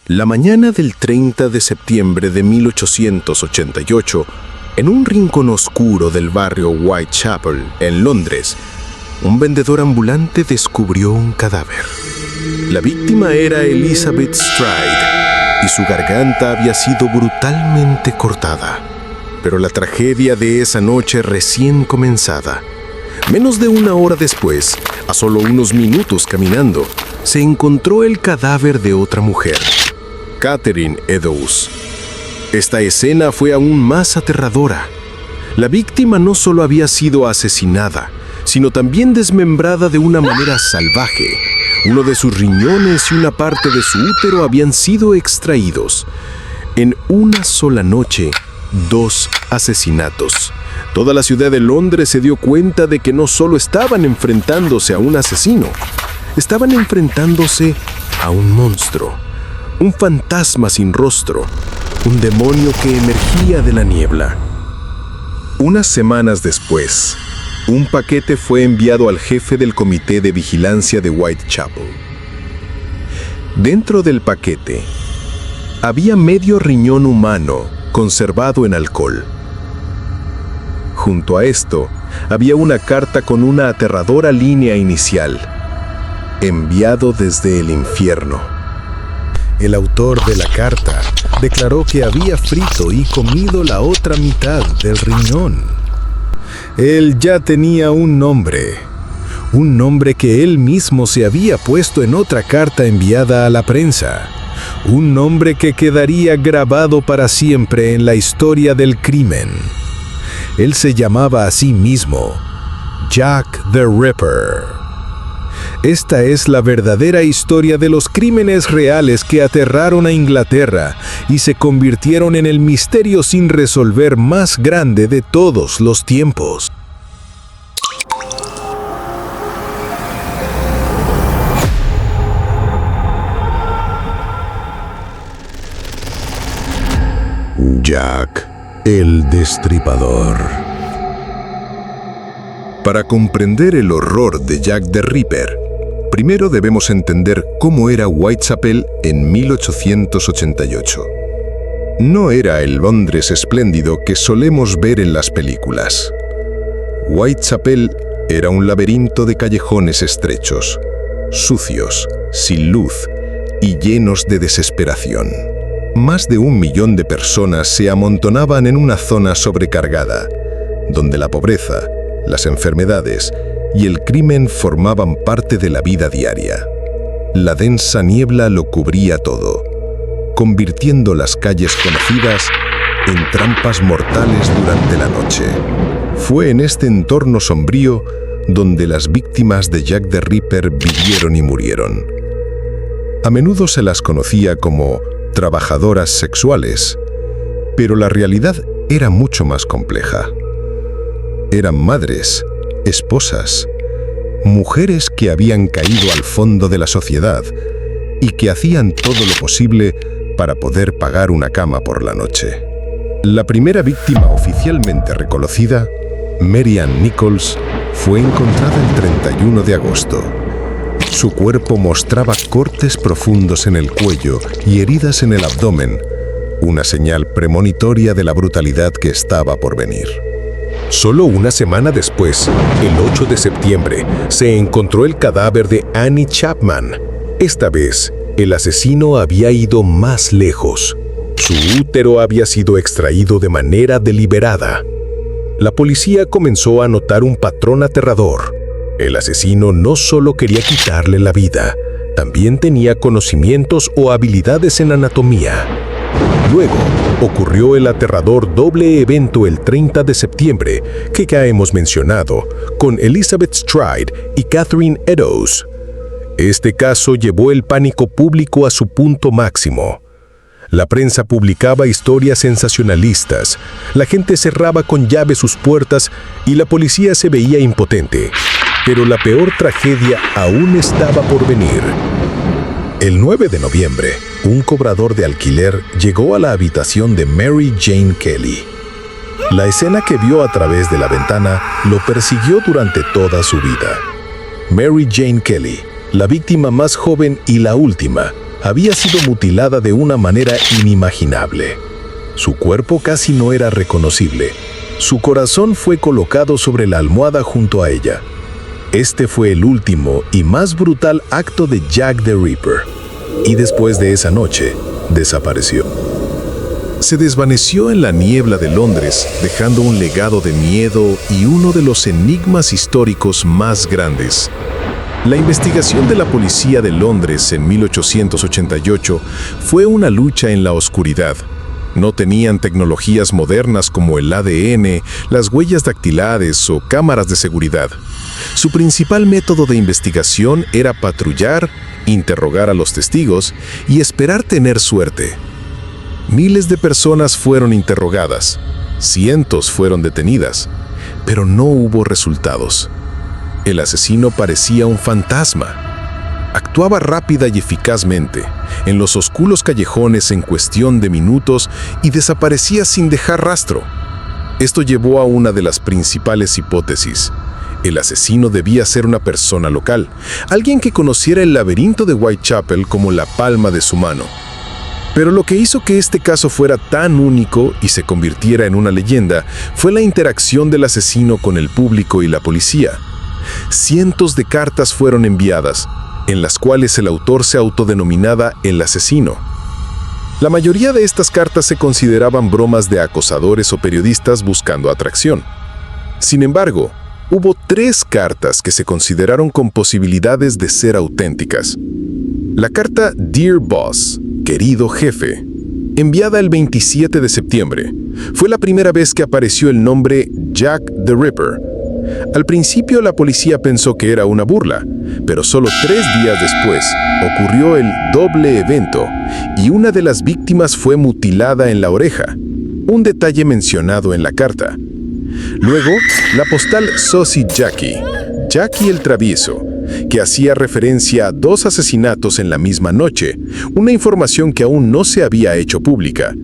La mañana del 30 de septiembre de 1888, en un rincón oscuro del barrio Whitechapel, en Londres, un vendedor ambulante descubrió un cadáver. La víctima era Elizabeth Stride y su garganta había sido brutalmente cortada. Pero la tragedia de esa noche recién comenzada. Menos de una hora después, a solo unos minutos caminando, se encontró el cadáver de otra mujer, Catherine Eddowes. Esta escena fue aún más aterradora. La víctima no solo había sido asesinada, sino también desmembrada de una manera salvaje. Uno de sus riñones y una parte de su útero habían sido extraídos. En una sola noche, 2 asesinatos. Toda la ciudad de Londres se dio cuenta de que no solo estaban enfrentándose a un asesino, estaban enfrentándose a un monstruo, un fantasma sin rostro, un demonio que emergía de la niebla. Unas semanas después, un paquete fue enviado al jefe del comité de vigilancia de Whitechapel. Dentro del paquete había medio riñón humano conservado en alcohol. Junto a esto, había una carta con una aterradora línea inicial: enviado desde el infierno. El autor de la carta declaró que había frito y comido la otra mitad del riñón. Él ya tenía un nombre que él mismo se había puesto en otra carta enviada a la prensa, un nombre que quedaría grabado para siempre en la historia del crimen. Él se llamaba a sí mismo Jack the Ripper. Esta es la verdadera historia de los crímenes reales que aterraron a Inglaterra y se convirtieron en el misterio sin resolver más grande de todos los tiempos. Jack el Destripador. Para comprender el horror de Jack the Ripper, primero debemos entender cómo era Whitechapel en 1888. No era el Londres espléndido que solemos ver en las películas. Whitechapel era un laberinto de callejones estrechos, sucios, sin luz y llenos de desesperación. Más de 1 millón de personas se amontonaban en una zona sobrecargada, donde la pobreza, las enfermedades y el crimen formaban parte de la vida diaria. La densa niebla lo cubría todo, convirtiendo las calles conocidas en trampas mortales durante la noche. Fue en este entorno sombrío donde las víctimas de Jack the Ripper vivieron y murieron. A menudo se las conocía como trabajadoras sexuales, pero la realidad era mucho más compleja. Eran madres, esposas, mujeres que habían caído al fondo de la sociedad y que hacían todo lo posible para poder pagar una cama por la noche. La primera víctima oficialmente reconocida, Mary Ann Nichols, fue encontrada el 31 de agosto. Su cuerpo mostraba cortes profundos en el cuello y heridas en el abdomen, una señal premonitoria de la brutalidad que estaba por venir. Solo una semana después, el 8 de septiembre, se encontró el cadáver de Annie Chapman. Esta vez, el asesino había ido más lejos. Su útero había sido extraído de manera deliberada. La policía comenzó a notar un patrón aterrador. El asesino no solo quería quitarle la vida, también tenía conocimientos o habilidades en anatomía. Luego, ocurrió el aterrador doble evento el 30 de septiembre que ya hemos mencionado, con Elizabeth Stride y Catherine Eddowes. Este caso llevó el pánico público a su punto máximo. La prensa publicaba historias sensacionalistas, la gente cerraba con llave sus puertas y la policía se veía impotente. Pero la peor tragedia aún estaba por venir. El 9 de noviembre, un cobrador de alquiler llegó a la habitación de Mary Jane Kelly. La escena que vio a través de la ventana lo persiguió durante toda su vida. Mary Jane Kelly, la víctima más joven y la última, había sido mutilada de una manera inimaginable. Su cuerpo casi no era reconocible. Su corazón fue colocado sobre la almohada junto a ella. Este fue el último y más brutal acto de Jack the Ripper. Y después de esa noche, desapareció. Se desvaneció en la niebla de Londres, dejando un legado de miedo y uno de los enigmas históricos más grandes. La investigación de la policía de Londres en 1888 fue una lucha en la oscuridad. No tenían tecnologías modernas como el ADN, las huellas dactilares o cámaras de seguridad. Su principal método de investigación era patrullar, interrogar a los testigos y esperar tener suerte. Miles de personas fueron interrogadas, cientos fueron detenidas, pero no hubo resultados. El asesino parecía un fantasma. Actuaba rápida y eficazmente, en los oscuros callejones en cuestión de minutos y desaparecía sin dejar rastro. Esto llevó a una de las principales hipótesis. El asesino debía ser una persona local, alguien que conociera el laberinto de Whitechapel como la palma de su mano. Pero lo que hizo que este caso fuera tan único y se convirtiera en una leyenda fue la interacción del asesino con el público y la policía. Cientos de cartas fueron enviadas, en las cuales el autor se autodenominaba el asesino. La mayoría de estas cartas se consideraban bromas de acosadores o periodistas buscando atracción. Sin embargo, hubo 3 cartas que se consideraron con posibilidades de ser auténticas. La carta Dear Boss, querido jefe, enviada el 27 de septiembre, fue la primera vez que apareció el nombre Jack the Ripper. Al principio la policía pensó que era una burla, pero solo 3 días después ocurrió el doble evento y una de las víctimas fue mutilada en la oreja, un detalle mencionado en la carta. Luego, la postal Saucy Jackie, Jackie el Travieso, que hacía referencia a 2 asesinatos en la misma noche, una información que aún no se había hecho pública.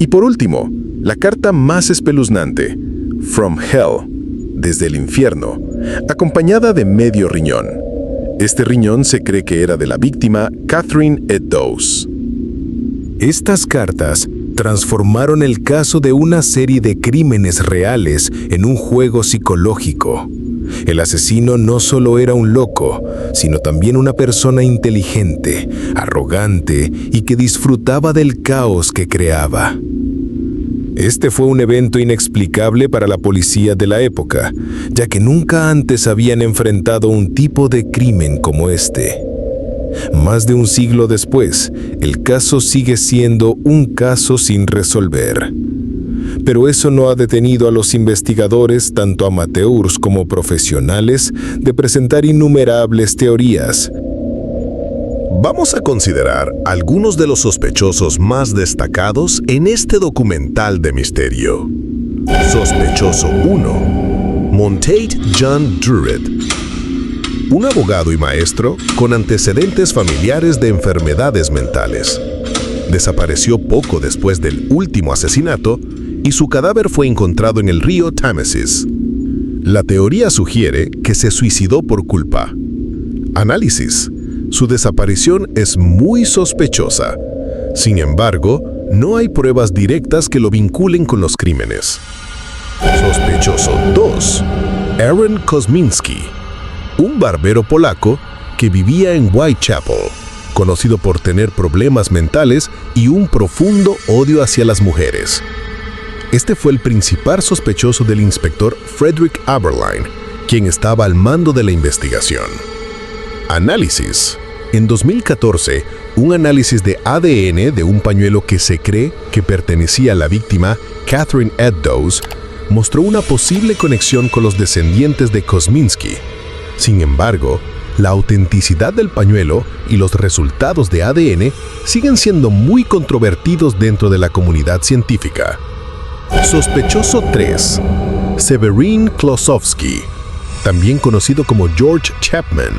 Y por último, la carta más espeluznante, From Hell, desde el infierno, acompañada de medio riñón. Este riñón se cree que era de la víctima Catherine Eddowes. Estas cartas transformaron el caso de una serie de crímenes reales en un juego psicológico. El asesino no solo era un loco, sino también una persona inteligente, arrogante y que disfrutaba del caos que creaba. Este fue un evento inexplicable para la policía de la época, ya que nunca antes habían enfrentado un tipo de crimen como este. Más de un siglo después, el caso sigue siendo un caso sin resolver. Pero eso no ha detenido a los investigadores, tanto amateurs como profesionales, de presentar innumerables teorías. Vamos a considerar algunos de los sospechosos más destacados en este documental de misterio. Sospechoso 1. Monteith John Druitt. Un abogado y maestro con antecedentes familiares de enfermedades mentales. Desapareció poco después del último asesinato y su cadáver fue encontrado en el río Támesis. La teoría sugiere que se suicidó por culpa. Análisis. Su desaparición es muy sospechosa. Sin embargo, no hay pruebas directas que lo vinculen con los crímenes. Sospechoso 2. Aaron Kosminski, un barbero polaco que vivía en Whitechapel, conocido por tener problemas mentales y un profundo odio hacia las mujeres. Este fue el principal sospechoso del inspector Frederick Aberline, quien estaba al mando de la investigación. Análisis. En 2014, un análisis de ADN de un pañuelo que se cree que pertenecía a la víctima, Catherine Eddowes, mostró una posible conexión con los descendientes de Kosminski. Sin embargo, la autenticidad del pañuelo y los resultados de ADN siguen siendo muy controvertidos dentro de la comunidad científica. Sospechoso 3. Severin Klosowski, también conocido como George Chapman,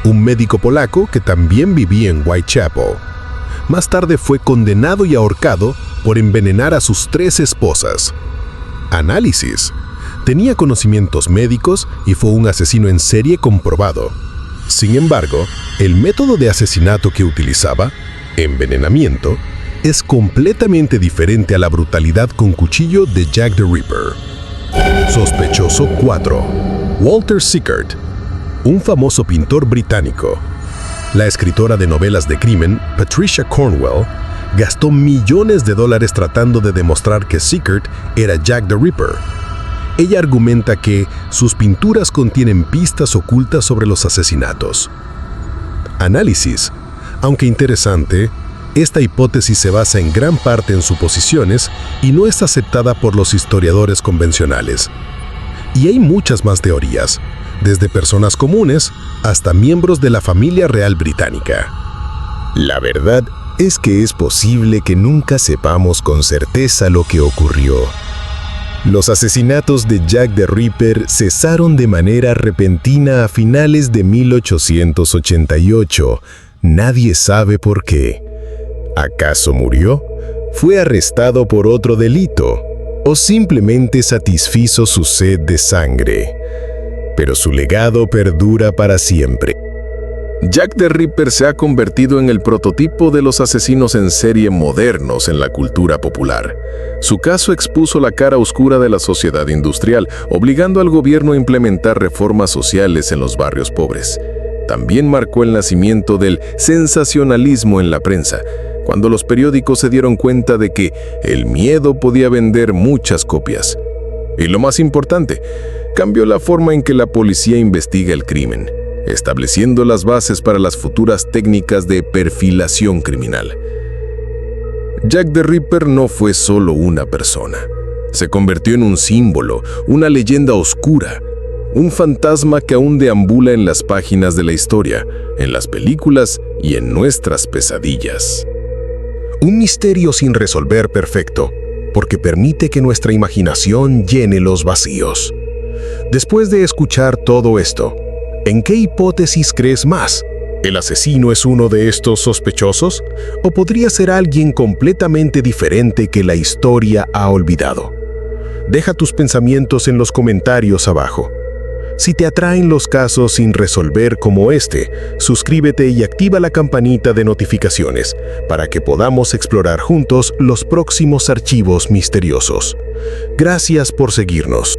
un médico polaco que también vivía en Whitechapel. Más tarde fue condenado y ahorcado por envenenar a sus 3 esposas. Análisis. Tenía conocimientos médicos y fue un asesino en serie comprobado. Sin embargo, el método de asesinato que utilizaba, envenenamiento, es completamente diferente a la brutalidad con cuchillo de Jack the Ripper. Sospechoso 4. Walter Sickert, un famoso pintor británico. La escritora de novelas de crimen, Patricia Cornwell, gastó millones de dólares tratando de demostrar que Sickert era Jack the Ripper. Ella argumenta que sus pinturas contienen pistas ocultas sobre los asesinatos. Análisis. Aunque interesante, esta hipótesis se basa en gran parte en suposiciones y no es aceptada por los historiadores convencionales. Y hay muchas más teorías, desde personas comunes hasta miembros de la familia real británica. La verdad es que es posible que nunca sepamos con certeza lo que ocurrió. Los asesinatos de Jack the Ripper cesaron de manera repentina a finales de 1888. Nadie sabe por qué. ¿Acaso murió? ¿Fue arrestado por otro delito? ¿O simplemente satisfizo su sed de sangre? Pero su legado perdura para siempre. Jack the Ripper se ha convertido en el prototipo de los asesinos en serie modernos en la cultura popular. Su caso expuso la cara oscura de la sociedad industrial, obligando al gobierno a implementar reformas sociales en los barrios pobres. También marcó el nacimiento del sensacionalismo en la prensa, cuando los periódicos se dieron cuenta de que el miedo podía vender muchas copias. Y lo más importante, cambió la forma en que la policía investiga el crimen, estableciendo las bases para las futuras técnicas de perfilación criminal. Jack the Ripper no fue solo una persona. Se convirtió en un símbolo, una leyenda oscura, un fantasma que aún deambula en las páginas de la historia, en las películas y en nuestras pesadillas. Un misterio sin resolver perfecto, porque permite que nuestra imaginación llene los vacíos. Después de escuchar todo esto, ¿en qué hipótesis crees más? ¿El asesino es uno de estos sospechosos? ¿O podría ser alguien completamente diferente que la historia ha olvidado? Deja tus pensamientos en los comentarios abajo. Si te atraen los casos sin resolver como este, suscríbete y activa la campanita de notificaciones para que podamos explorar juntos los próximos archivos misteriosos. Gracias por seguirnos.